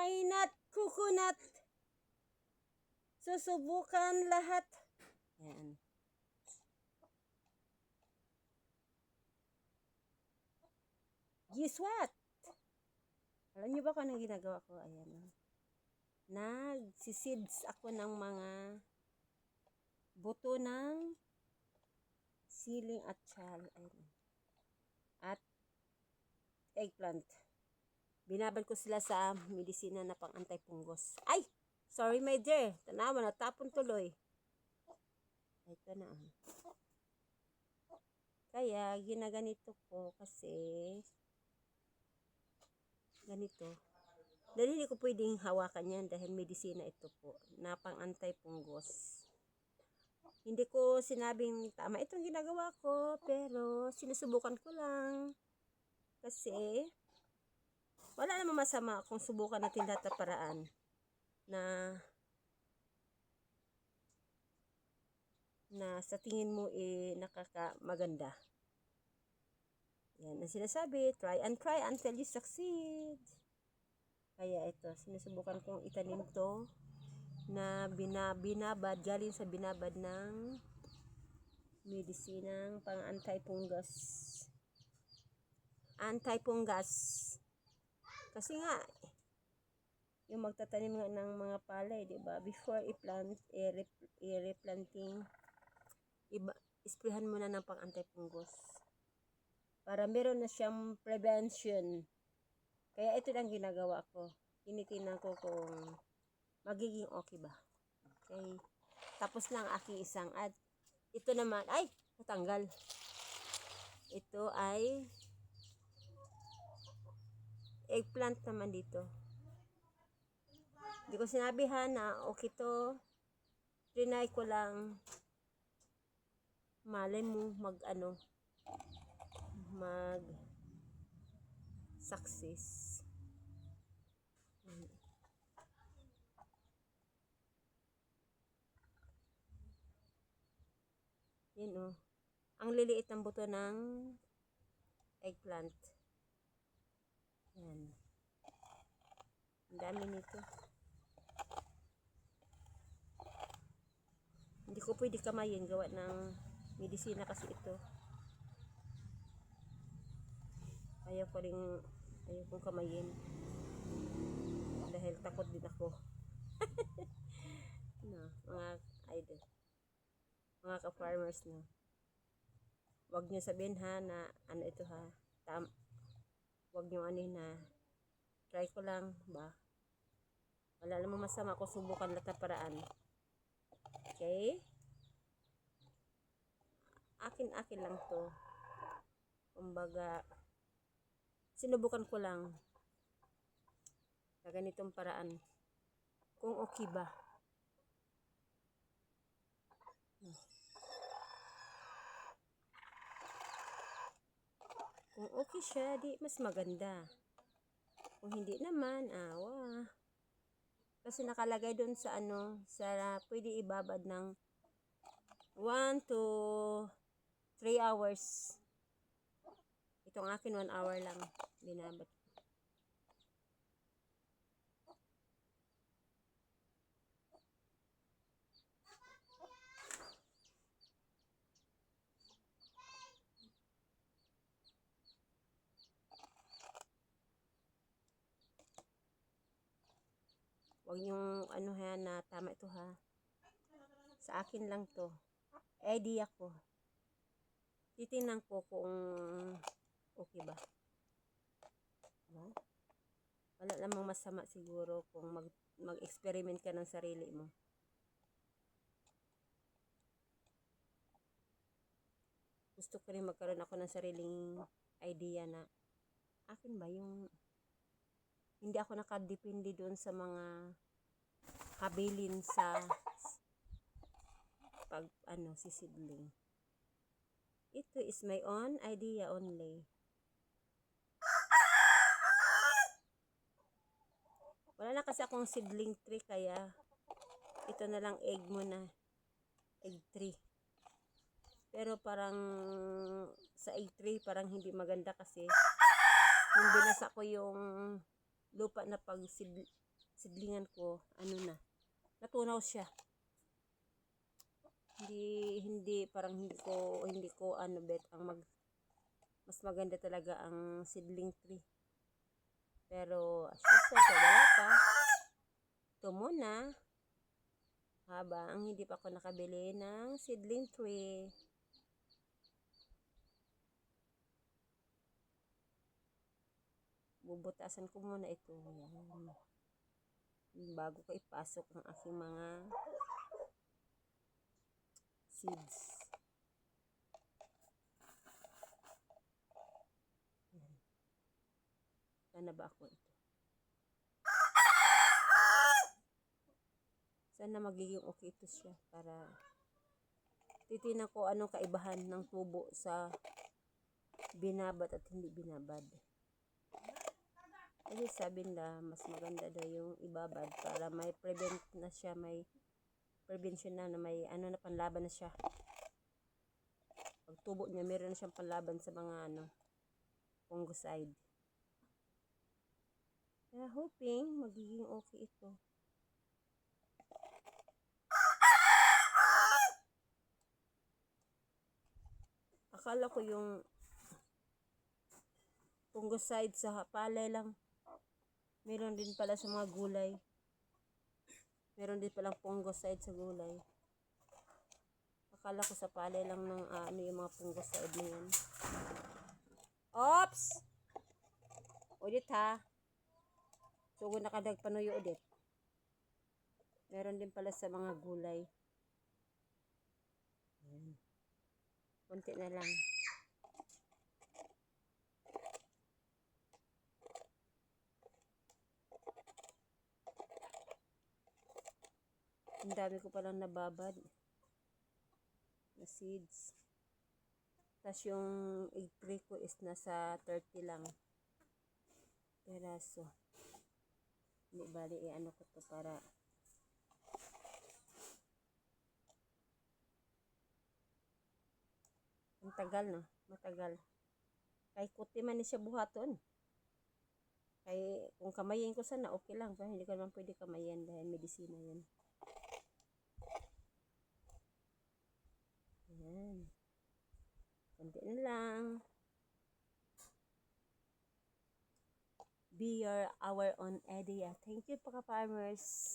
Why not coconut? Susubukan lahat. Ayan. Guess what? Alam niyo ba kung anong ginagawa ko? Ayan. Nagsisids ako ng mga buto ng siling at chal. Ayan. At eggplant. Binabad ko sila sa medisina na pang anti-punggos. Ay! Sorry my dear. Tanawa, natapon tuloy. Ito na. Kaya, ginaganito ko kasi ganito. Dahil hindi ko pwedeng hawakan yan dahil medisina ito po na pang anti-punggos. Hindi ko sinabing tama itong ginagawa ko, pero sinusubukan ko lang. Kasi, wala namang masama kung subukan natin lahat ng paraan na sa tingin mo nakakamaganda. Yan ang sinasabi, try until you succeed. Kaya ito, sinusubukan kong itanim to na binabad, galing sa binabad ng medisinang pang anti-punggas. Kasi nga, yung magtatanim nga ng mga palay, di ba? Before i-plant, i-replanting, isprehan muna ng pang anti-punggos. Para meron na siyang prevention. Kaya ito lang ginagawa ko. Tinitingnan ko kung magiging okay ba. Okay. Tapos lang aking isang ad. Ito naman, ay, natanggal. Ito ay eggplant naman dito. Hindi ko sinabi ha na okay to. Trinay ko lang. Malay mo mag success. Yan o. Ang liliit ng buto ng eggplant. Yan. Ang dami nito. Hindi ko pwede kamayin gawa ng medisina kasi ito. Ayaw kong kamayin. Dahil takot din ako. No, mga idol. Mga ka-farmers na. Huwag nyo sabihin ha na ano ito ha. Huwag nyo na try ko lang ba. Wala namang masama kung subukan lahat ng paraan. Okay? Akin lang to. Kumbaga, sinubukan ko lang sa ganitong paraan. Kung okay ba. Kung okay siya, di mas maganda. Kung hindi naman, kasi nakalagay doon sa pwede ibabad ng 1 to 3 hours. Itong akin 1 hour lang binabad. Huwag yung na tama ito ha. Sa akin lang to. Idea ko. Titingnan ko kung okay ba. Wala namang masama siguro kung mag-experiment ka ng sarili mo. Gusto ko rin magkaroon ako ng sariling idea na akin ba yung hindi ako nakadepende doon sa mga kabilin sa pag sisidling. Ito is my own idea only. Wala na kasi akong seedling tree kaya ito na lang egg muna. Egg tree. Pero parang sa egg tree parang hindi maganda kasi nung binasa ko yung lupa na sidlingan ko, ano na, natunaw siya. Hindi parang hindi ko ano bet mas maganda talaga ang seedling tree. Pero as usual, wala pa. Ito muna. Habang hindi pa ako nakabili ng seedling tree. Bubutasan ko muna ito. Yan. Bago ko ipasok ang aking mga seeds. Yan. Sana ba ako ito? Sana magiging okay ito siya para titingnan ko anong kaibahan ng tubo sa binabad at hindi binabad. Kasi sabi nila mas maganda daw yung ibabad para may prevent na siya, may prevention na may ano na panlaban na siya. Pag tubo niya meron na siyang panlaban sa mga fungicide. Kaya hoping magiging okay ito. Akala ko yung fungicide sa palay lang. Meron din pala sa mga gulay. Meron din palang fungicide sa gulay. Akala ko sa palay lang ng ano yung mga fungicide na yan. Ops! Udit ha. Sugo nakadagpanuyo udit. Meron din pala sa mga gulay. Ayan. Kunti na lang. Ang dami ko palang nababad na seeds. Tapos yung egg tray ko is nasa 30 lang peraso. Hindi bali ano ko to para ang tagal no, matagal. Kay kuti man ni siya buhaton. Kay kung kamayin ko sana okay lang, pero hindi ko naman pwede kamayin dahil medisina yun. Ayan. Kunti na lang. Be our own idea. Thank you, Paka Farmers.